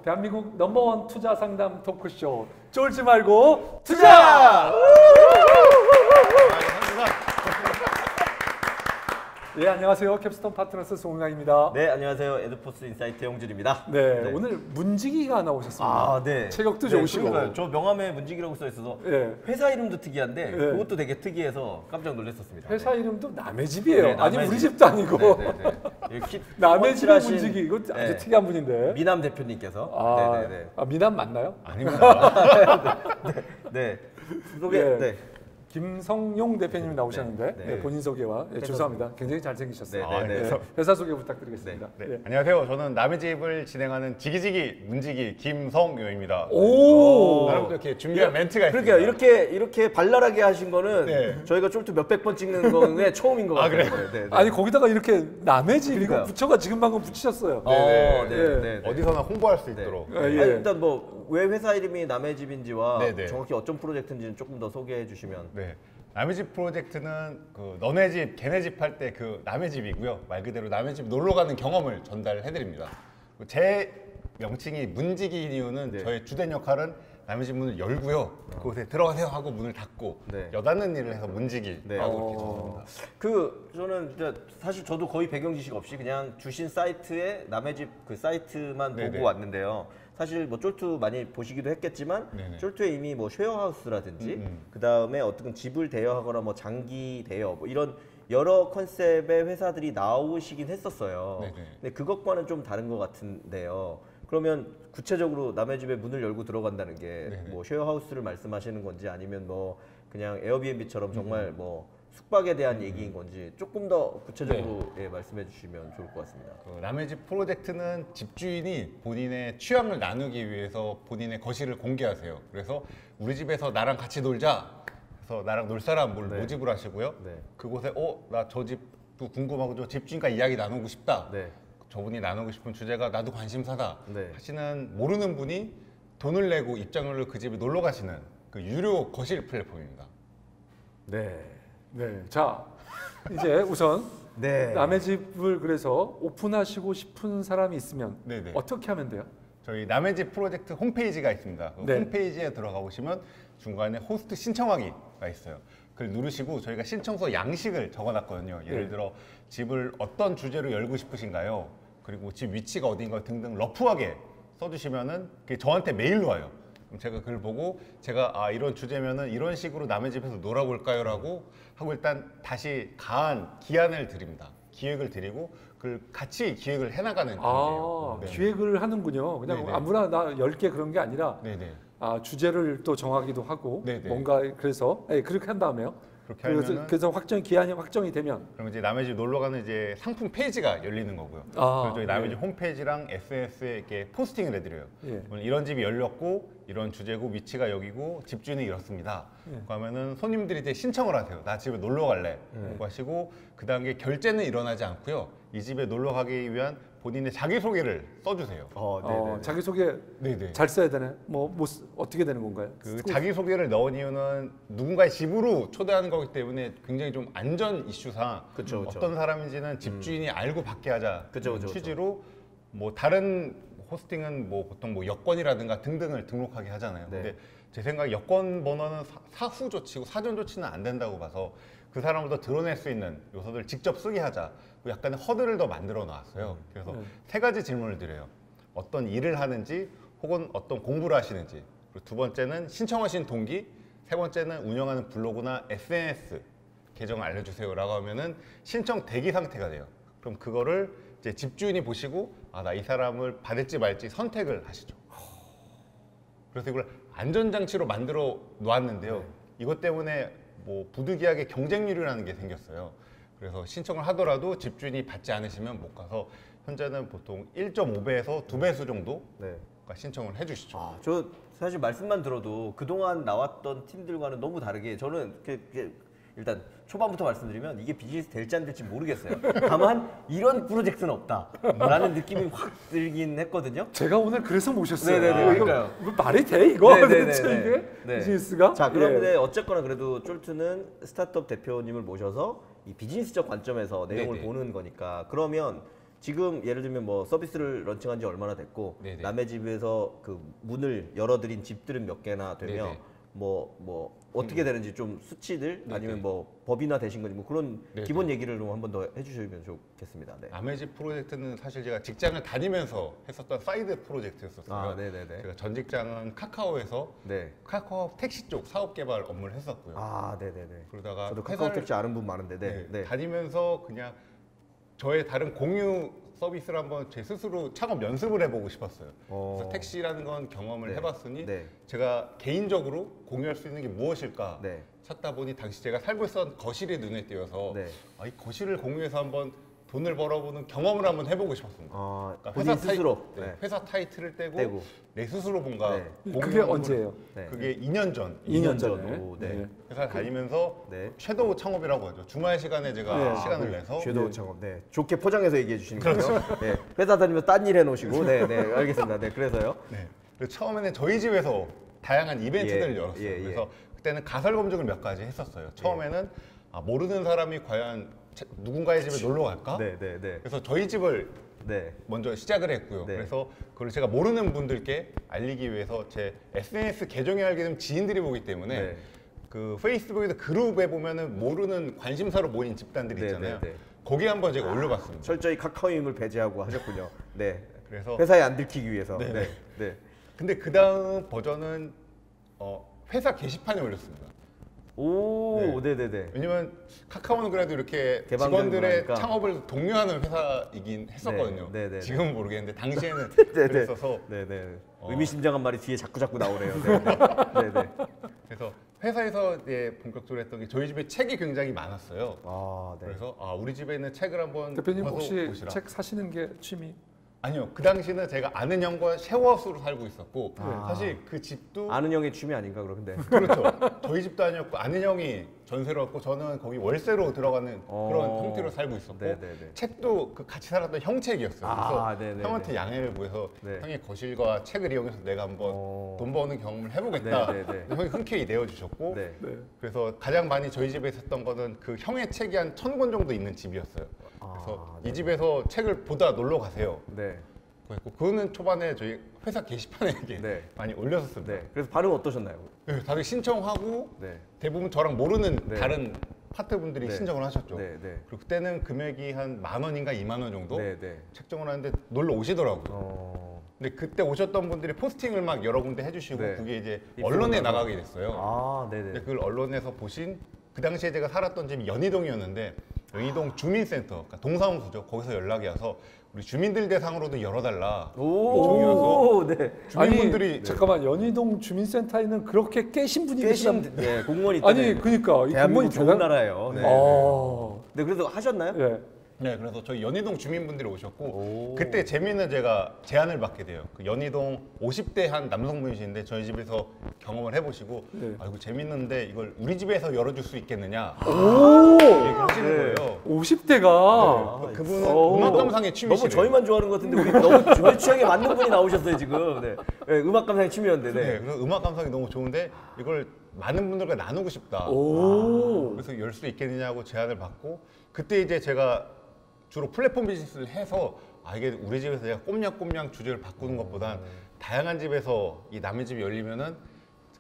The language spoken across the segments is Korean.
대한민국 넘버원 투자 상담 토크쇼 쫄지 말고 투자! 예, 안녕하세요. 캡스톤 파트너스 송영입니다. 네, 안녕하세요. 에드포스 인사이트 홍준입니다. 네, 오늘 문지기가 나오셨습니다. 아, 네. 체격도 네, 좋으시고. 그러니까요. 저 명함에 문지기라고 써 있어서 회사 이름도 특이한데 그것도 되게 특이해서 깜짝 놀랐었습니다. 회사 이름도 남의 집이에요. 네, 아니 남의 우리 집. 집도 아니고. 남의 집의 칠하신, 문지기. 이거 아주 특이한 분인데. 미남 대표님께서. 미남 맞나요? 아닙니다. 네. 소개. 네. 김성용 대표님이 나오셨는데 네. 본인 소개와 죄송합니다. 굉장히 잘생기셨어요. 회사 소개 부탁드리겠습니다. 안녕하세요. 저는 남의 집을 진행하는 지기지기 문지기 김성용입니다. 오. 나름 이렇게 준비한 멘트가 있습니다. 그러니까 이렇게 발랄하게 하신 거는 저희가 쫄트 몇백 번 찍는 거에 처음인 것 같아요. 그래요? 아니 거기다가 이렇게 남의 집 이거 붙여가 지금 방금 붙이셨어요. 어디서나 홍보할 수 있도록. 아니, 일단 뭐 왜 회사 이름이 남의 집인지와 정확히 어떤 프로젝트인지는 조금 더 소개해 주시면. 네. 남의 집 프로젝트는 그 너네 집, 걔네 집 할 때 그 남의 집이고요. 말 그대로 남의 집 놀러 가는 경험을 전달해 드립니다. 제 명칭이 문지기인 이유는 저의 주된 역할은 남의 집 문을 열고요. 그곳에 들어가세요 하고 문을 닫고 여닫는 일을 해서 문지기라고 이렇게 정합니다. 저는 이제 사실 저도 거의 배경 지식 없이 그냥 주신 사이트에 남의 집 그 사이트만 보고 왔는데요. 사실 뭐 쫄트 많이 보시기도 했겠지만 쫄트에 이미 뭐 쉐어하우스라든지 그 다음에 어떤 집을 대여하거나 뭐 장기 대여 뭐 이런 여러 컨셉의 회사들이 나오시긴 했었어요. 근데 그것과는 좀 다른 것 같은데요. 그러면 구체적으로 남의 집에 문을 열고 들어간다는 게 뭐 쉐어하우스를 말씀하시는 건지 아니면 뭐 그냥 에어비앤비처럼 정말 뭐 숙박에 대한 얘기인 건지 조금 더 구체적으로 말씀해 주시면 좋을 것 같습니다. 남의 집 프로젝트는 집주인이 본인의 취향을 나누기 위해서 본인의 거실을 공개하세요. 그래서 우리 집에서 나랑 같이 놀자. 그래서 나랑 놀 사람 모집을 하시고요. 그곳에 나 저 집도 궁금하고 저 집주인과 이야기 나누고 싶다. 저분이 나누고 싶은 주제가 나도 관심사다 하시는 모르는 분이 돈을 내고 입장료를 그 집에 놀러 가시는 그 유료 거실 플랫폼입니다. 자 이제 우선 남의 집을 그래서 오픈하시고 싶은 사람이 있으면 어떻게 하면 돼요? 저희 남의 집 프로젝트 홈페이지가 있습니다. 그 홈페이지에 들어가 보시면 중간에 호스트 신청하기가 있어요. 그걸 누르시고 저희가 신청서 양식을 적어놨거든요. 예를 들어 집을 어떤 주제로 열고 싶으신가요? 그리고 집 위치가 어딘가 등등 러프하게 써주시면은 그게 저한테 메일로 와요. 그럼 제가 그걸 보고 제가 이런 주제면은 이런 식으로 남의 집에서 놀아볼까요? 라고 하고 일단 다시 가한 기한을 드립니다. 기획을 드리고 그걸 같이 기획을 해나가는 단계예요. 기획을 하는군요. 그냥 아무나 나 10개 그런 게 아니라 주제를 또 정하기도 하고 뭔가 그래서 그렇게 한 다음에요. 그래서 기한이 확정이 되면 그럼 이제 남의 집 놀러 가는 이제 상품 페이지가 열리는 거고요. 그래서 저희 남의 집 홈페이지랑 SNS에 이렇게 포스팅을 해드려요. 이런 집이 열렸고 이런 주제고 위치가 여기고 집주인이 이렇습니다. 그러면은 손님들이 이제 신청을 하세요. 나 집에 놀러 갈래. 라고 하시고 그 단계 결제는 일어나지 않고요. 이 집에 놀러 가기 위한 본인의 자기소개를 써주세요. 자기소개 잘 써야 되네. 어떻게 되는 건가요? 그 자기소개를 넣은 이유는 누군가의 집으로 초대하는 거기 때문에 굉장히 좀 안전 이슈상 어떤 사람인지는 집주인이 알고 받게 하자 취지로 뭐 다른 호스팅은 뭐 보통 뭐 여권이라든가 등등을 등록하게 하잖아요. 근데 제 생각에 여권 번호는 사후 조치고 사전 조치는 안 된다고 봐서 그 사람을 더 드러낼 수 있는 요소들을 직접 쓰게 하자. 약간의 허들을 더 만들어 놨어요. 그래서 3가지 질문을 드려요. 어떤 일을 하는지 혹은 어떤 공부를 하시는지. 그리고 2번째는 신청하신 동기, 3번째는 운영하는 블로그나 SNS 계정을 알려주세요 라고 하면은 신청 대기 상태가 돼요. 그럼 그거를 이제 집주인이 보시고 나 이 사람을 받을지 말지 선택을 하시죠. 그래서 이걸 안전장치로 만들어 놓았는데요. 이것 때문에 뭐 부득이하게 경쟁률이라는 게 생겼어요. 그래서 신청을 하더라도 집주인이 받지 않으시면 못 가서 현재는 보통 1.5배에서 2배수 정도가 신청을 해주시죠. 저 사실 말씀만 들어도 그동안 나왔던 팀들과는 너무 다르게 저는 일단 초반부터 말씀드리면 이게 비즈니스 될지 안 될지 모르겠어요. 다만 이런 프로젝트는 없다라는 느낌이 확 들긴 했거든요. 제가 오늘 그래서 모셨어요. 그러니까요. 이거 말이 돼 이거? 이게 비즈니스가? 자, 그런데 어쨌거나 그래도 쫄트는 스타트업 대표님을 모셔서 이 비즈니스적 관점에서 내용을 보는 거니까 그러면 지금 예를 들면 뭐 서비스를 런칭한 지 얼마나 됐고 네네. 남의 집에서 그 문을 열어드린 집들은 몇 개나 되며 네네. 뭐 어떻게 되는지 좀 수치들 네네. 아니면 뭐 법이나 되신 건지 뭐 그런 네네. 기본 얘기를 좀 한번 더 해주시면 좋겠습니다. 네. 남의 집 프로젝트는 사실 제가 직장을 다니면서 했었던 사이드 프로젝트였었어요. 제가 전 직장은 카카오에서 네. 카카오 택시 쪽 사업 개발 업무를 했었고요. 네네네. 그러다가 저도 카카오 택시 아는 분 많은데 네. 다니면서 그냥 저의 다른 공유 서비스를 한번 제 스스로 창업 연습을 해보고 싶었어요. 그래서 택시라는 건 경험을 해봤으니 제가 개인적으로 공유할 수 있는 게 무엇일까 찾다 보니 당시 제가 살고 있었던 거실이 눈에 띄어서 이 거실을 공유해서 한번 돈을 벌어보는 경험을 한번 해보고 싶었습니다. 그러니까 회사 스스로 회사 타이틀을 떼고 내 스스로 뭔가 그게 언제예요? 그게 2년 전. 2년 전에. 회사 다니면서 섀도우 창업이라고 하죠. 주말 시간에 제가 시간을 내서 섀도우 창업. 좋게 포장해서 얘기해 주시는 거죠. 회사 다니면서 딴 일 해놓으시고. 알겠습니다. 그래서요. 그래서 처음에는 저희 집에서 다양한 이벤트들을 열었어요. 그래서 그때는 가설 검증을 몇 가지 했었어요. 처음에는 모르는 사람이 과연 누군가의 집에 놀러 갈까? 그래서 저희 집을 먼저 시작을 했고요. 그래서 그걸 제가 모르는 분들께 알리기 위해서 제 SNS 계정에 알게 되면 지인들이 보기 때문에 그 페이스북에서 그룹에 보면은 모르는 관심사로 모인 집단들이 있잖아요. 거기에 한번 제가 올려봤습니다. 철저히 카카오임을 배제하고 하셨군요. 그래서 회사에 안 들키기 위해서. 근데 그 다음 버전은 회사 게시판에 올렸습니다. 왜냐면 카카오는 그래도 이렇게 직원들의 창업을 독려하는 회사이긴 했었거든요. 지금은 모르겠는데 당시에는 그랬어서 의미심장한 말이 뒤에 자꾸 나오네요. 그래서 회사에서 이제 본격적으로 했던 게 저희 집에 책이 굉장히 많았어요. 그래서 우리 집에 있는 책을 한번 대표님 혹시 보시라. 책 사시는 게 취미? 아니요. 그 당시는 제가 아는 형과 쉐어하우스로 살고 있었고 사실 그 집도 아는 형의 취미 아닌가 그런데 그렇죠. 저희 집도 아니었고 아는 형이 전세로 왔고 저는 거기 월세로 들어가는 그런 형태로 살고 있었고 책도 그 같이 살았던 형 책이었어요. 그래서 형한테 양해를 구해서 형의 거실과 책을 이용해서 내가 한번 돈 버는 경험을 해보겠다. 형이 흔쾌히 내어주셨고 그래서 가장 많이 저희 집에 있었던 거는 그 형의 책이 한 1000권 정도 있는 집이었어요. 그래서 이 집에서 책을 보다 놀러 가세요. 그거는 초반에 저희 회사 게시판에 이렇게 많이 올렸었습니다. 그래서 반응 어떠셨나요? 다들 신청하고 대부분 저랑 모르는 다른 파트분들이 신청을 하셨죠. 그리고 그때는 금액이 한 10,000원인가 20,000원 정도 책정을 하는데 놀러 오시더라고요. 근데 그때 오셨던 분들이 포스팅을 막 여러 군데 해주시고 그게 이제 언론에 나가게 됐어요. 근데 그걸 언론에서 보신 그 당시에 제가 살았던 집이 연희동이었는데 연희동 주민센터, 그러니까 동사무소죠. 거기서 연락이 와서 우리 주민들 대상으로도 열어달라 요청이 와서 주민분들이 잠깐만 연희동 주민센터에 있는 그렇게 깨신 분이 계시나? 공무원이 아니 그러니까 대한민국 좋은 나라예요. 그래서 하셨나요? 그래서 저희 연희동 주민분들이 오셨고 그때 재미있는 제가 제안을 받게 돼요. 그 연희동 50대 한 남성분이신데 저희 집에서 경험을 해보시고 이거 재밌는데 이걸 우리 집에서 열어줄 수 있겠느냐 얘기하시는 거예요. 50대가 그분은 음악 감상의 취미시래요. 너무 저희만 좋아하는 것 같은데 우리 너무 저희 취향에 맞는 분이 나오셨어요 지금. 음악 감상의 취미였는데. 그래서 음악 감상이 너무 좋은데 이걸 많은 분들과 나누고 싶다. 그래서 열 수 있겠느냐고 제안을 받고 그때 이제 제가 주로 플랫폼 비즈니스를 해서 이게 우리 집에서 내가 꼼냥꼼냥 주제를 바꾸는 것보단 다양한 집에서 이 남의 집이 열리면은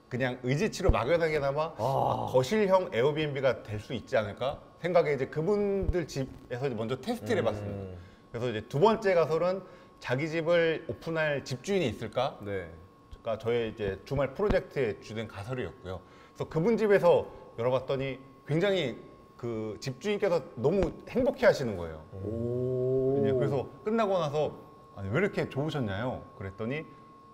그냥 의지치로 막연하게나마 거실형 에어비앤비가 될 수 있지 않을까 생각에 이제 그분들 집에서 먼저 테스트를 해봤습니다. 그래서 이제 두 번째 가설은 자기 집을 오픈할 집주인이 있을까? 그러니까 저의 이제 주말 프로젝트의 주된 가설이었고요. 그래서 그분 집에서 열어봤더니 굉장히 그 집주인께서 너무 행복해 하시는 거예요. 그래서 끝나고 나서 왜 이렇게 좋으셨냐요? 그랬더니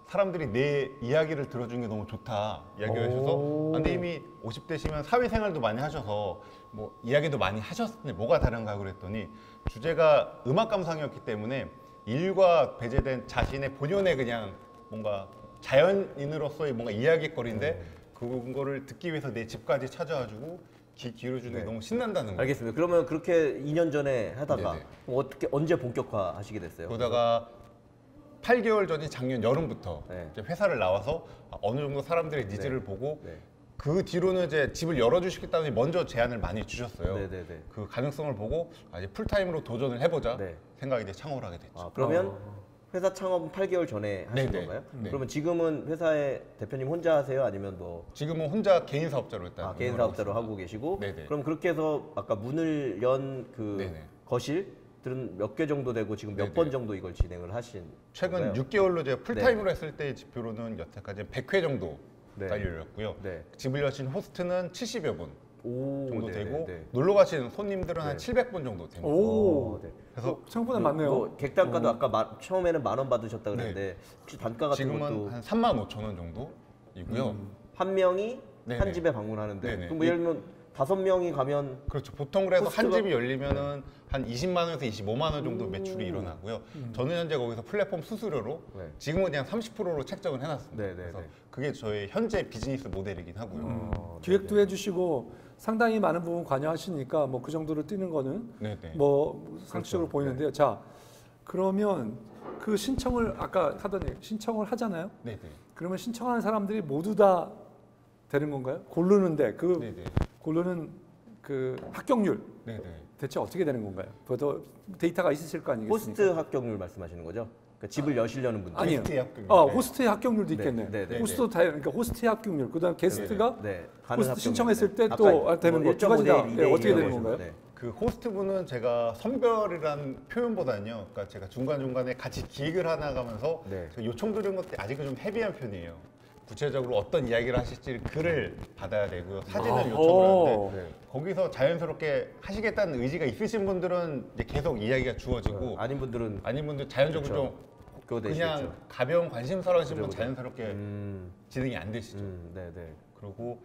사람들이 내 이야기를 들어주는 게 너무 좋다 이야기를 하셔서 근데 이미 50대시면 사회생활도 많이 하셔서 뭐 이야기도 많이 하셨는데 뭐가 다른가 그랬더니 주제가 음악 감상이었기 때문에 일과 배제된 자신의 본연의 그냥 뭔가 자연인으로서의 뭔가 이야기거리인데 그거를 듣기 위해서 내 집까지 찾아와주고 귀 기울여주는 게 너무 신난다는 거예요. 알겠습니다. 그러면 그렇게 2년 전에 하다가 어떻게 언제 본격화 하시게 됐어요? 그러다가 8개월 전인 작년 여름부터 이제 회사를 나와서 어느 정도 사람들의 니즈를 보고 그 뒤로는 이제 집을 열어주시겠다니 먼저 제안을 많이 주셨어요. 네네네. 그 가능성을 보고 이제 풀타임으로 도전을 해보자 생각이 이제 창업을 하게 됐죠. 그러면 회사 창업은 8개월 전에 하신 건가요? 그러면 지금은 회사에 대표님 혼자 하세요? 아니면 뭐 지금은 혼자 개인 사업자로 일단 개인 사업자로 하고 계시고 그럼 그렇게 해서 아까 문을 연 그 거실들은 몇 개 정도 되고 지금 몇 번 정도 이걸 진행을 하신 최근 건가요? 6개월로 제가 풀타임으로 했을 때 지표로는 여태까지 100회 정도 열렸고요. 집을 여신 호스트는 70여 분 정도 되고 놀러 가시는 손님들은 한 700분 정도 됩니다. 그래서 생각보다 많네요. 객단가도 아까 처음에는 10,000원 받으셨다 그랬는데 혹시 단가 같은 지금은 것도 한 35,000원 정도이고요. 한 명이 한 집에 방문하는데 그럼 뭐 예를 들면 5명이 가면 그렇죠. 보통 그래서 한 집이 열리면은 한 20만 원에서 25만 원 정도 매출이 일어나고요. 저는 현재 거기서 플랫폼 수수료로 지금은 그냥 30%로 책정을 해놨습니다. 그래서 그게 저의 현재 비즈니스 모델이긴 하고요. 기획도 해주시고 상당히 많은 부분 관여하시니까 뭐 그 정도로 뛰는 거는 뭐 상식적으로 보이는데요. 자, 그러면 그 신청을 아까 하던 얘기, 신청을 하잖아요. 그러면 신청하는 사람들이 모두 다 되는 건가요? 고르는데 고르는 그 합격률 대체 어떻게 되는 건가요? 더 데이터가 있으실 거 아니겠습니까? 호스트 합격률 말씀하시는 거죠? 그러니까 집을 여시려는 분들. 아니요. 호스트의 합격률도 있겠네. 호스트도 다 그러니까 호스트의 합격률, 그다음 게스트가 호스트 신청했을 때 또 되는 거 두 가지 다 어떻게 되는 건가요? 그 호스트분은 제가 선별이란 표현보다는요, 그러니까 제가 중간중간에 같이 기획을 하나 가면서 제가 요청드린 것들이 아직은 좀 헤비한 편이에요. 구체적으로 어떤 이야기를 하실지 글을 받아야 되고요. 사진을 요청을 하는데 거기서 자연스럽게 하시겠다는 의지가 있으신 분들은 이제 계속 이야기가 주어지고 아닌 분들 자연적으로 좀 그냥 가벼운 관심사로 하시는 분 자연스럽게 진행이 안 되시죠. 그리고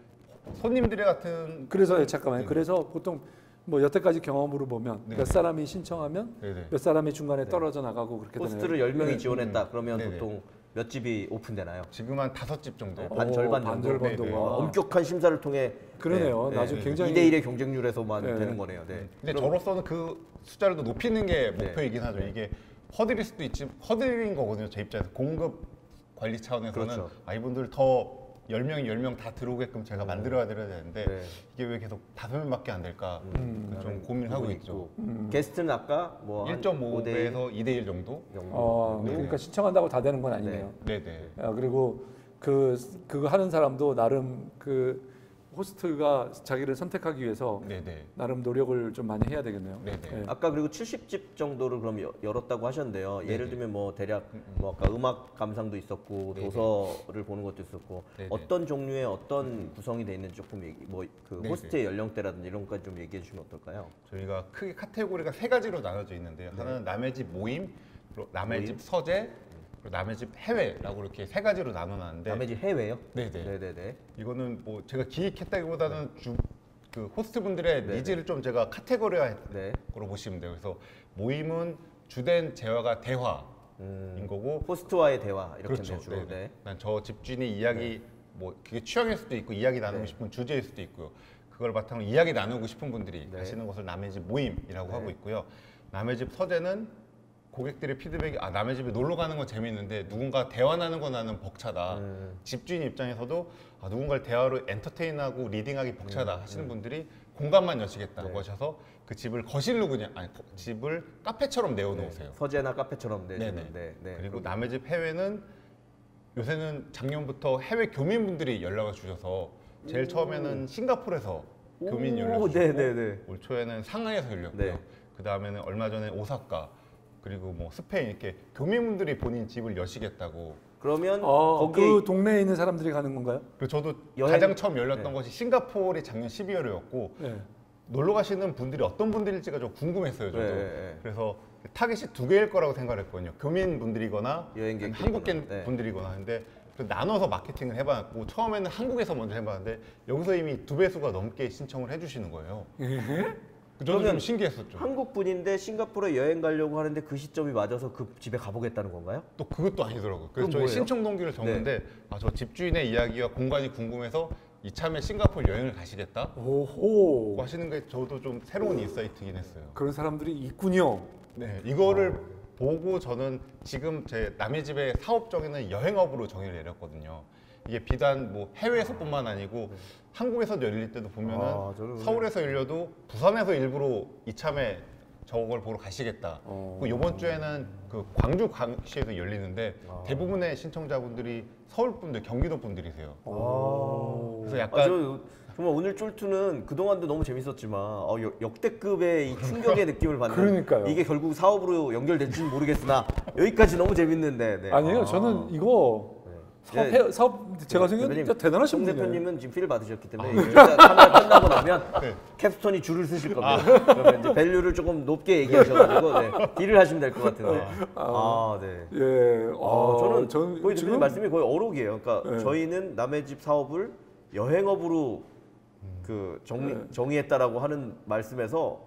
손님들의 같은 그래서 잠깐만요. 그래서 보통 뭐 여태까지 경험으로 보면 몇 사람이 신청하면 몇 사람이 중간에 떨어져 나가고 그렇게 되나요? 호스트를 10명이 지원했다. 그러면 보통 몇 집이 오픈되나요? 지금 한 5집 정도. 절반 정도. 엄격한 심사를 통해 그러네요. 나중에 굉장히 2대1의 경쟁률에서만 되는 거네요. 근데 저로서는 그 숫자를 더 높이는 게 목표이긴 하죠. 이게 허들일 수도 있지, 허들인 거거든요. 제 입장에서 공급 관리 차원에서는 이분들 더 10명 다 들어오게끔 제가 만들어야 되는데 이게 왜 계속 5명밖에 안 될까 좀 고민하고 있죠. 게스트는 아까 뭐 1.5배에서 2대1 정도? 그러니까 신청한다고 다 되는 건 아니네요. 그리고 그거 하는 사람도 나름 그 호스트가 자기를 선택하기 위해서 나름 노력을 좀 많이 해야 되겠네요. 아까 그리고 70집 정도를 그럼 열었다고 하셨는데요. 예를 들면 뭐 대략 뭐 아까 음악 감상도 있었고 도서를 보는 것도 있었고 어떤 종류의 어떤 구성이 돼 있는지 조금 호스트의 연령대라든지 이런 것까지 좀 얘기해 주시면 어떨까요? 저희가 크게 카테고리가 3가지로 나눠져 있는데요. 하나는 남의 집 모임, 그리고 남의 집 서재, 남의 집 해외라고 이렇게 3가지로 나눠놨는데 남의 집 해외요? 네네. 이거는 뭐 제가 기획했다기보다는 그 호스트분들의 니즈를 좀 제가 카테고리화한 거로 보시면 돼요. 그래서 모임은 주된 재화가 대화인 거고 호스트와의 대화 이렇게 주로. 난 저 집주인의 이야기 뭐 그게 취향일 수도 있고 이야기 나누고 싶은 주제일 수도 있고요. 그걸 바탕으로 이야기 나누고 싶은 분들이 가시는 것을 남의 집 모임이라고 하고 있고요. 남의 집 서재는 고객들의 피드백이 남의 집에 놀러 가는 건 재밌는데 누군가 대화 나누는 거 나는 벅차다. 집주인 입장에서도 누군가를 대화로 엔터테인하고 리딩하기 벅차다 하시는 분들이 공간만 여시겠다고 하셔서 그 집을 거실로 집을 카페처럼 내어놓으세요. 서재나 카페처럼 내주는. 그리고 남의 집 해외는 요새는 작년부터 해외 교민분들이 연락을 주셔서 제일 처음에는 싱가포르에서 교민 연락주시고 올 초에는 상하이에서 열렸고요. 그 다음에는 얼마 전에 오사카 그리고 뭐 스페인 이렇게 교민분들이 본인 집을 여시겠다고. 그러면 그 동네에 있는 사람들이 가는 건가요? 저도 가장 처음 열렸던 것이 싱가포르이 작년 12월이었고 놀러 가시는 분들이 어떤 분들일지가 좀 궁금했어요. 저도. 그래서 타겟이 2개일 거라고 생각을 했거든요. 교민분들이거나 한국 분들이거나 하는데 나눠서 마케팅을 해봤고 처음에는 한국에서 먼저 해봤는데 여기서 이미 2배수가 넘게 신청을 해주시는 거예요. 저는 좀 신기했었죠. 한국 분인데 싱가포르에 여행 가려고 하는데 그 시점이 맞아서 그 집에 가보겠다는 건가요? 또 그것도 아니더라고요. 그래서 저희 신청 동기를 적는데 저 집주인의 이야기와 공간이 궁금해서 이참에 싱가포르 여행을 가시겠다 고 하시는 게 저도 좀 새로운 인사이트긴 했어요. 그런 사람들이 있군요. 이거를 보고 저는 지금 제 남의 집의 사업 정의는 여행업으로 정의를 내렸거든요. 이게 비단 뭐 해외에서뿐만 아니고 한국에서도 열릴 때도 보면은 서울에서 열려도 부산에서 일부러 이참에 저걸 보러 가시겠다. 그 이번 주에는 그 광주 광시에서 열리는데 대부분의 신청자분들이 서울 분들, 경기도 분들이세요. 그래서 약간 정말 오늘 쫄투는 그동안도 너무 재밌었지만 역대급의 이 충격의 느낌을 받는 그러니까요. 이게 결국 사업으로 연결될지는 모르겠으나 여기까지 너무 재밌는데 네. 아니에요. 저는 이거 사업 제가 생각해도 진짜 대단하신 송 분이에요. 대표님은 지금 필 받으셨기 때문에 진짜 카메라 끝나고 나면 캡스톤이 줄을 쓰실 겁니다. 그러면 이제 밸류를 조금 높게 얘기하셔가지고 딜을 하시면 될 것 같은데. 네. 예. 저는 거의 대표님 말씀이 거의 어록이에요. 그러니까 저희는 남의 집 사업을 여행업으로 그 정의했다라고 하는 말씀에서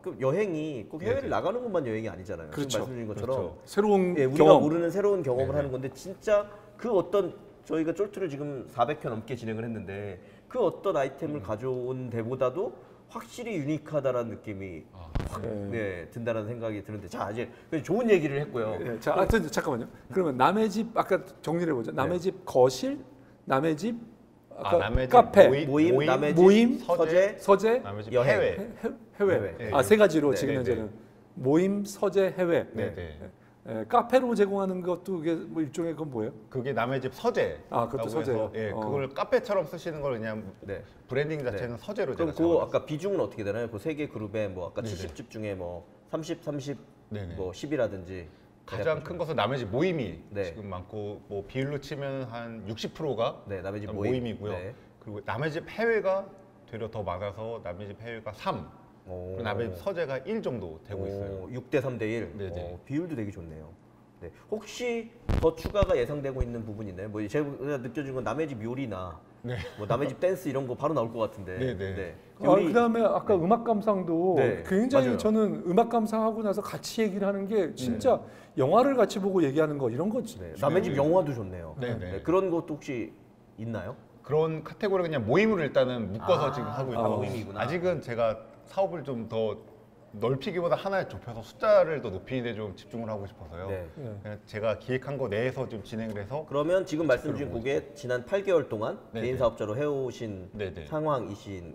그 여행이 꼭 해외를 나가는 것만 여행이 아니잖아요. 그렇죠. 지금 말씀드린 것처럼 그렇죠. 새로운 우리가 경험. 모르는 새로운 경험을 하는 건데 진짜 그 어떤 저희가 쫄투를 지금 400회 넘게 진행을 했는데 그 어떤 아이템을 가져온 데보다도 확실히 유니크하다라는 느낌이 확 든다는 생각이 드는데 자 이제 좋은 얘기를 했고요. 자, 잠깐만요. 그러면 남의 집 아까 정리를 해보자. 남의 집 거실, 남의 집 남의 집 카페, 모임, 남의 집 모임, 서재, 남의 집 여행. 해외. 세 가지로 지금 현재는 모임, 서재, 해외. 카페로 제공하는 것도 이게 뭐 일종의 건 뭐예요? 그게 남의 집 서재. 그것도 서재예요. 그걸 카페처럼 쓰시는 걸 그냥 브랜딩 자체는 서재로 그럼 제가 그 아까 비중은 어떻게 되나요? 그 세 개 그룹에 뭐 아까 70집 중에 뭐 30, 30, 뭐 10이라든지 가장 큰 것은 남의 집 모임이 지금 많고 뭐 비율로 치면 한 60%가 남의 집 모임이고요. 그리고 남의 집 해외가 되려 더 많아서 남의 집 해외가 3. 그리고 남의 집 서재가 1 정도 되고 있어요. 6대 3대 1. 비율도 되게 좋네요. 혹시 더 추가가 예상되고 있는 부분이 있나요? 뭐 제가 느껴진 건 남의 집 요리나 뭐 남의 집 댄스 이런 거 바로 나올 것 같은데. 그다음에 아까 음악 감상도 굉장히 맞아요. 저는 음악 감상하고 나서 같이 얘기를 하는 게 진짜 영화를 같이 보고 얘기하는 거 이런 거 남의 집 영화도 좋네요. 그런 것도 혹시 있나요? 그런 카테고리 그냥 모임으로 일단은 묶어서 지금 하고 있고 모임이구나. 아직은 제가 사업을 좀 더 넓히기보다 하나에 좁혀서 숫자를 더 높이는 데 좀 집중을 하고 싶어서요. 그냥 제가 기획한 거 내에서 좀 진행을 해서 그러면 지금 말씀 주신 그게 지난 8개월 동안 개인 사업자로 해오신 상황이신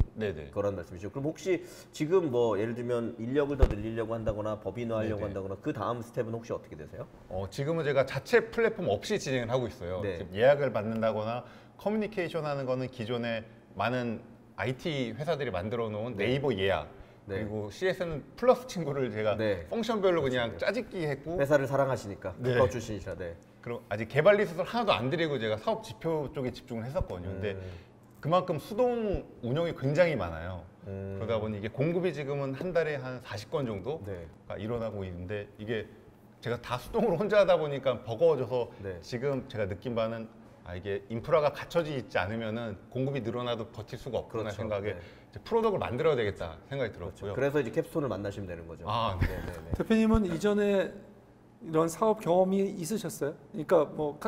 거란 말씀이죠. 그럼 혹시 지금 뭐 예를 들면 인력을 더 늘리려고 한다거나 법인화하려고 한다거나 그 다음 스텝은 혹시 어떻게 되세요? 지금은 제가 자체 플랫폼 없이 진행을 하고 있어요. 지금 예약을 받는다거나 커뮤니케이션 하는 거는 기존에 많은 IT 회사들이 만들어 놓은 네이버 예약 그리고 CS는 플러스 친구를 제가 펑션별로 그냥 짜집기 했고 회사를 사랑하시니까 카카오 출신이시라 그리고 아직 개발 리소스를 하나도 안 드리고 제가 사업 지표 쪽에 집중을 했었거든요. 근데 그만큼 수동 운영이 굉장히 많아요. 그러다 보니 이게 공급이 지금은 한 달에 한 40건 정도가 일어나고 있는데 이게 제가 다 수동으로 혼자 하다 보니까 버거워져서 지금 제가 느낀 바는 이게 인프라가 갖춰져 있지 않으면은 공급이 늘어나도 버틸 수가 없구나 생각에 이제 프로덕트를 만들어야 되겠다 생각이 들었고요. 그래서 이제 캡스톤을 만나시면 되는 거죠. 대표님은 이전에 이런 사업 경험이 있으셨어요? 그러니까 뭐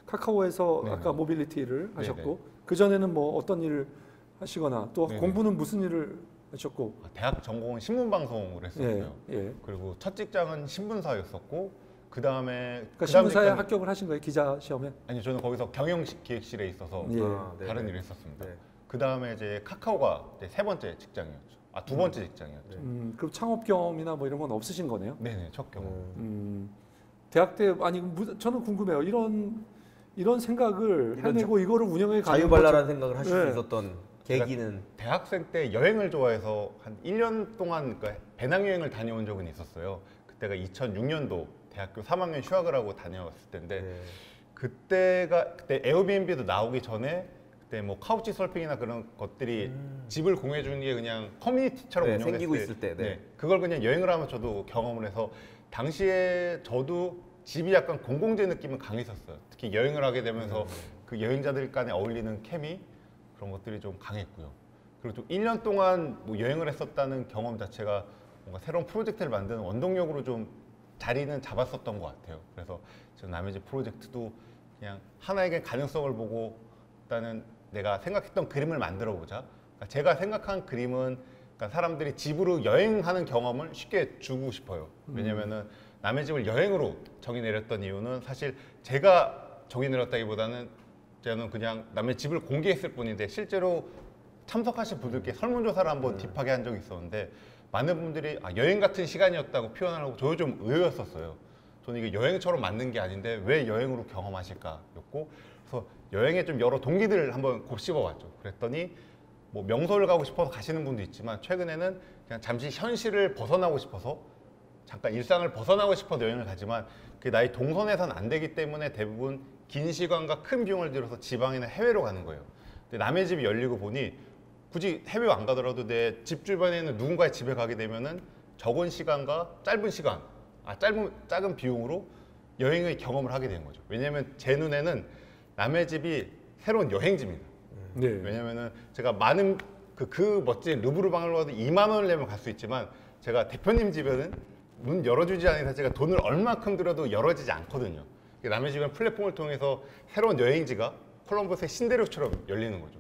카카오에서 아까 모빌리티를 하셨고 그 전에는 뭐 어떤 일을 하시거나 또 공부는 무슨 일을 하셨고? 대학 전공은 신문방송을 했었고요. 그리고 첫 직장은 신문사였었고. 그 다음에 신문사에 합격을 하신 거예요? 기자 시험에? 아니요, 저는 거기서 경영기획실에 있어서 다른 일을 했었습니다. 그 다음에 이제 카카오가 세 번째 직장이었죠. 두 번째 직장이었죠. 그럼 창업 경험이나 뭐 이런 건 없으신 거네요? 네네, 첫 경험. 대학 때 저는 궁금해요. 이런 생각을 해내고 이거를 운영해 가는 자유발랄한 생각을 하실 수 있었던 계기는 대학생 때 여행을 좋아해서 한 1년 동안 배낭여행을 다녀온 적은 있었어요. 그때가 2006년도 대학교 3학년 휴학을 하고 다녀왔을 때인데 그때 에어비앤비도 나오기 전에 그때 뭐 카우치 서핑이나 그런 것들이 집을 공유해 주는 게 그냥 커뮤니티처럼 운영했을 생기고 있을 때 그걸 그냥 여행을 하면 저도 경험을 해서 당시에 저도 집이 약간 공공재 느낌은 강했었어요. 특히 여행을 하게 되면서 그 여행자들 간에 어울리는 케미 그런 것들이 좀 강했고요. 그리고 좀 1년 동안 뭐 여행을 했었다는 경험 자체가 뭔가 새로운 프로젝트를 만드는 원동력으로 좀 자리는 잡았었던 것 같아요. 그래서 저는 남의 집 프로젝트도 그냥 하나의 가능성을 보고 일단은 내가 생각했던 그림을 만들어 보자. 그러니까 제가 생각한 그림은 사람들이 집으로 여행하는 경험을 쉽게 주고 싶어요. 왜냐면은 남의 집을 여행으로 정의 내렸던 이유는 사실 제가 정의 내렸다기보다는 때는 그냥 남의 집을 공개했을 뿐인데 실제로 참석하신 분들께 설문조사를 한번 딥하게 한 적이 있었는데 많은 분들이 여행 같은 시간이었다고 표현하고 저도 좀 의외였었어요. 저는 이게 여행처럼 맞는 게 아닌데 왜 여행으로 경험하실까였고, 그래서 여행에 좀 여러 동기들을 한번 곱씹어봤죠. 그랬더니 뭐 명소를 가고 싶어서 가시는 분도 있지만 최근에는 그냥 잠시 현실을 벗어나고 싶어서 잠깐 일상을 벗어나고 싶어서 여행을 가지만 그게 나의 동선에선 안 되기 때문에 대부분 긴 시간과 큰 비용을 들여서 지방이나 해외로 가는 거예요. 근데 남의 집이 열리고 보니 굳이 해외 안 가더라도 내 집 주변에 있는 누군가의 집에 가게 되면은 적은 시간과 짧은 시간, 작은 비용으로 여행의 경험을 하게 되는 거죠. 왜냐하면 제 눈에는 남의 집이 새로운 여행지입니다. 네. 왜냐면은 제가 많은 그 멋진 루브르 박물관도 2만 원을 내면 갈 수 있지만 제가 대표님 집에는 문 열어주지 않은 이상 제가 돈을 얼마큼 들여도 열어지지 않거든요. 남의 집은 플랫폼을 통해서 새로운 여행지가 콜럼버스의 신대륙처럼 열리는 거죠.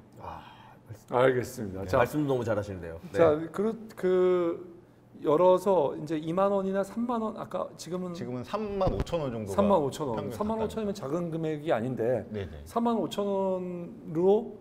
알겠습니다. 네, 자, 말씀도 너무 잘하시는데요. 네. 자, 그 열어서 이제 2만 원이나 3만 원 아까 지금은 3만 5천 원 정도가 3만 5천 원. 평균 3만 5천 원이면 작은 금액이 아닌데 네네. 3만 5천 원으로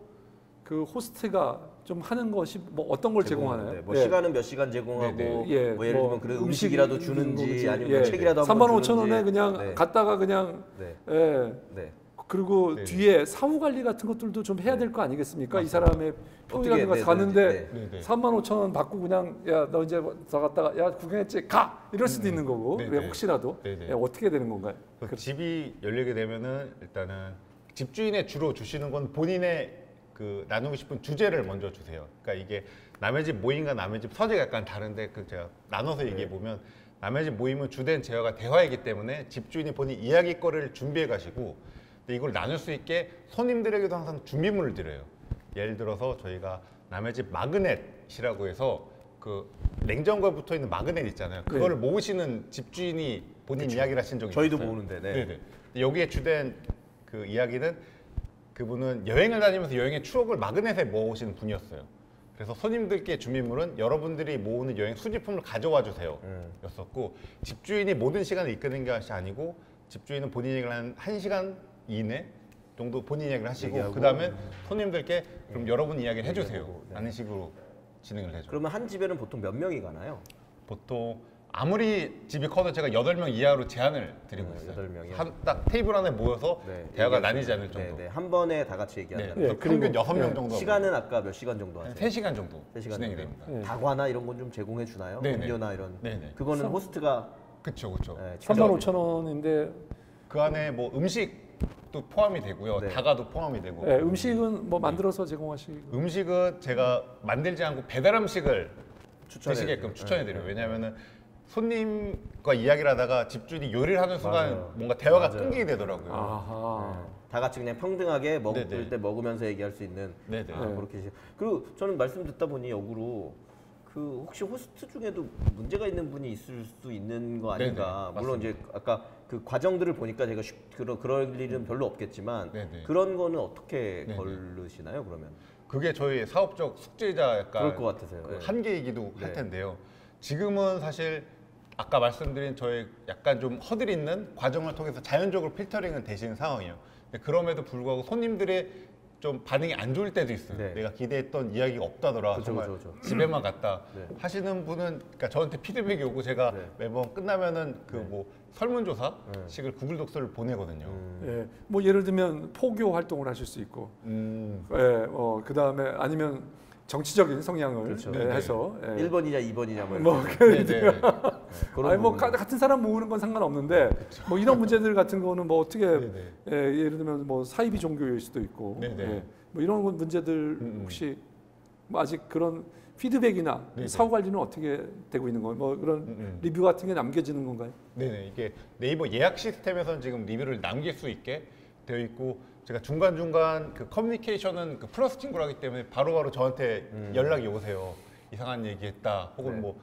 그 호스트가 좀 하는 것이 뭐 어떤 걸 제공하나요? 뭐 시간은 몇 시간 제공하고 네네. 예, 뭐 예를 들면 그런 음식이라도 주는지 거지. 아니면 예. 뭐 책이라도 한 3만 권 5천 원에 주는지. 그냥 네. 갔다가 그냥 네. 예. 네. 그리고 네네. 뒤에 사후 관리 같은 것들도 좀 해야 될 거 아니겠습니까? 이 사람의 어떻게 평이라는 거 해야 가는데 네네. 3만 5천 원 받고 그냥 야 너 이제 더 갔다가 야 구경했지 가 이럴 수도 있는 거고 네네. 왜 혹시라도 네네. 야, 어떻게 되는 건가요? 그 집이 열리게 되면은 일단은 집주인의 주로 주시는 건 본인의 그 나누고 싶은 주제를 먼저 주세요. 그러니까 이게 남의 집 모임과 남의 집 서재가 약간 다른데 그 제가 나눠서 얘기해 보면 남의 집 모임은 주된 제어가 대화이기 때문에 집주인이 본인 이야기거리를 준비해 가시고 근데 이걸 나눌 수 있게 손님들에게도 항상 준비물을 드려요. 예를 들어서 저희가 남의 집 마그넷이라고 해서 그 냉장고에 붙어 있는 마그넷 있잖아요. 그거를 모으시는 집주인이 본인 이야기를 하신 적이 저희도 있어요. 모으는데. 네. 네네. 여기에 주된 그 이야기는 그분은 여행을 다니면서 여행의 추억을 마그넷에 모으시는 분이었어요. 그래서 손님들께 준비물은 여러분들이 모으는 여행 수집품을 가져와 주세요 였었고 집주인이 모든 시간을 이끄는 것이 아니고 집주인은 본인 얘기를 한 1시간 이내 정도 본인 이야기를 하시고 그 다음에 손님들께 그럼 여러분 이야기를 해주세요 라는 식으로 진행을 해줘. 그러면 한 집에는 보통 몇 명이 가나요? 보통 아무리 집이 커도 제가 8명 이하로 제한을 드리고 있어요. 8명이요? 딱 테이블 안에 모여서 대화가 나뉘지 않을 정도. 네, 한 번에 다 같이 얘기한다. 그래서 평균 6명 정도. 시간은 아까 몇 시간 정도 하세요? 3시간 정도 3시간 진행이 정도. 됩니다. 다과나 이런 건 좀 제공해 주나요? 네네. 음료나 이런. 네네. 그거는 호스트가 그쵸. 네, 3만 5천 원인데 그 안에 뭐 음식도 포함이 되고요. 네. 다가도 포함이 되고. 예, 음식은 뭐 만들어서 제공하시고 음식은 제가 만들지 않고 배달 음식을 추천해 드시게끔 추천해드려요. 왜냐하면은 손님과 이야기를 하다가 집주인이 요리를 하는 순간 맞아요. 뭔가 대화가 맞아요. 끊기게 되더라고요. 아하. 다 같이 그냥 평등하게 먹을 네네. 때 먹으면서 얘기할 수 있는 네네. 그렇게. 그리고 저는 말씀 듣다 보니 역으로 그 혹시 호스트 중에도 문제가 있는 분이 있을 수 있는 거 아닌가. 네네, 물론 이제 아까 그 과정들을 보니까 제가 그럴 일은 별로 없겠지만 네네. 그런 거는 어떻게 네네. 거르시나요? 그러면 그게 저희 사업적 숙제자 약간 그럴 것 같아서요. 그 네. 한계이기도 네. 할 텐데요. 지금은 사실 아까 말씀드린 저희 약간 좀 허들 있는 과정을 통해서 자연적으로 필터링은 되시는 상황이에요. 근데 그럼에도 불구하고 손님들의 좀 반응이 안 좋을 때도 있어요. 네. 내가 기대했던 이야기가 없다더라. 그쵸, 정말 그쵸. 집에만 갔다 네. 하시는 분은 그러니까 저한테 피드백이 오고 제가 네. 매번 끝나면은 그 뭐 설문조사식을 구글 독서를 보내거든요. 예, 뭐 예를 들면 포교 활동을 하실 수 있고 예, 그 다음에 아니면 정치적인 성향을 그렇죠. 예, 네네. 해서 예. 1번이냐 2번이냐 뭐, 뭐 이렇게. 네네. 그런 아니 뭐 부분은. 같은 사람 모으는 건 상관없는데 뭐 이런 문제들 같은 거는 뭐 어떻게 네네. 예, 예를 들면 뭐 사이비 종교일 수도 있고 네네. 예, 뭐 이런 문제들 혹시 뭐 아직 그런 피드백이나 네네. 사후 관리는 어떻게 되고 있는 거예요? 뭐 그런 리뷰 같은 게 남겨지는 건가요? 네네. 이게 네이버 예약 시스템에서는 지금 리뷰를 남길 수 있게 되어 있고 제가 중간중간 그 커뮤니케이션은 그 플러스 친구라기 때문에 바로바로 저한테 연락이 오세요. 이상한 얘기했다 혹은 네. 뭐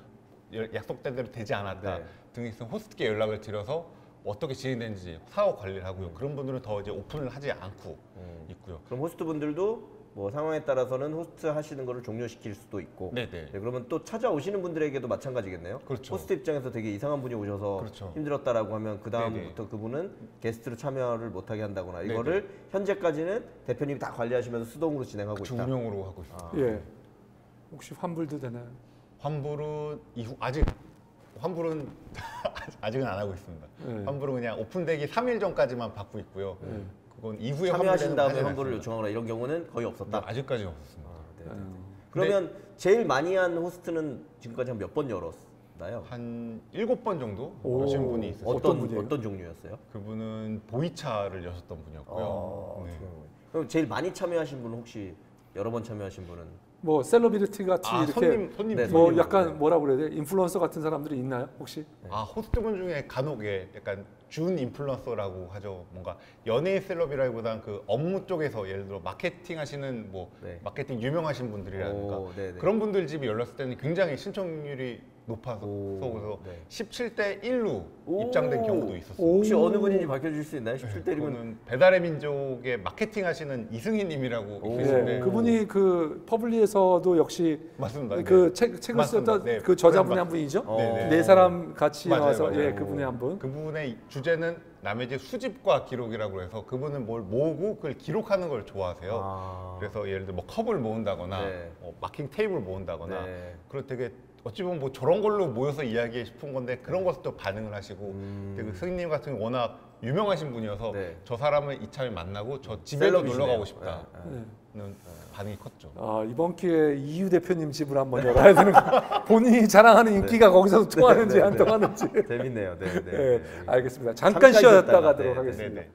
약속된 대로 되지 않았다 네. 등이 있으면 호스트께 연락을 드려서 어떻게 진행되는지 사업 관리를 하고요. 그런 분들은 더 이제 오픈을 하지 않고 있고요. 그럼 호스트 분들도 뭐 상황에 따라서는 호스트 하시는 거를 종료시킬 수도 있고. 네네. 네, 그러면 또 찾아오시는 분들에게도 마찬가지겠네요. 그렇죠. 호스트 입장에서 되게 이상한 분이 오셔서 그렇죠. 힘들었다라고 하면 그 다음부터 네네. 그분은 게스트로 참여를 못하게 한다거나 네네. 이거를 현재까지는 대표님이 다 관리하시면서 수동으로 진행하고 있다. 운영으로 하고 있습니다. 예. 혹시 환불도 되나요? 환불은 이후 아직 환불은 아직은 안 하고 있습니다. 네. 환불은 그냥 오픈되기 3일 전까지만 받고 있고요. 그건 이후에 참여하신 다음에 하지는 환불을 않습니다. 요청하거나 이런 경우는 거의 없었다. 아직까지는 없었습니다. 네. 그러면 제일 많이 한 호스트는 지금까지 한 몇 번 열었나요? 한 7번 정도 오. 오신 분이 있었어요. 어떤 분이에요? 어떤 종류였어요? 그분은 보이차를 여셨던 분이었고요. 네. 그럼 제일 많이 참여하신 분은 혹시 여러 번 참여하신 분은 뭐 셀러비리티 같이 아, 이렇게 손님 네, 뭐 손님. 약간 뭐라 그래야 돼? 인플루언서 같은 사람들이 있나요? 혹시? 아 호스트분 중에 간혹에 약간 준 인플루언서라고 하죠. 뭔가 연예인 셀럽이라기보다는 그 업무 쪽에서 예를 들어 마케팅 하시는 뭐 네. 마케팅 유명하신 분들이라든가 오, 네네. 그런 분들 집이 열렸을 때는 굉장히 신청률이 높아서 오, 그래서 네. 17대 1로 오. 입장된 경우도 있었어요. 오. 혹시 어느 분인지 밝혀주실 수 있나요? 17대리면 그거는 배달의 민족의 마케팅 하시는 이승희님이라고 오. 계신데 네. 그분이 그 퍼블리에서도 역시 맞습니다. 그 네. 책을 맞습니다. 썼던 네. 그 저자분의 한 맞- 분이죠? 네네. 네 사람 같이 맞아요, 나와서 맞아요. 예, 그분의 한 분. 그분의 주제는 남의 집 수집과 기록이라고 해서 그분은 뭘 모으고 그걸 기록하는 걸 좋아하세요. 아. 그래서 예를 들어 뭐 컵을 모은다거나 네. 마킹 테이블 모은다거나 네. 그런 되게 어찌 보면 뭐 저런 걸로 모여서 이야기해 싶은 건데 그런 것도 반응을 하시고 되게 승희님 같은 경우 워낙 유명하신 분이어서 네. 저 사람을 이참에 만나고 저 집에도 셀럽이시네요. 놀러 가고 싶다는 네. 반응이 컸죠. 아, 이번 기회에 이유 대표님 집을 한번 열어야 되는 거. 본인이 자랑하는 인기가 거기서 통하는지 네, 안 네. 통하는지. 재밌네요. 네, 네. 예, 네. 알겠습니다. 잠깐 쉬었다 쉬었다가, 가도록 네, 하겠습니다. 네네.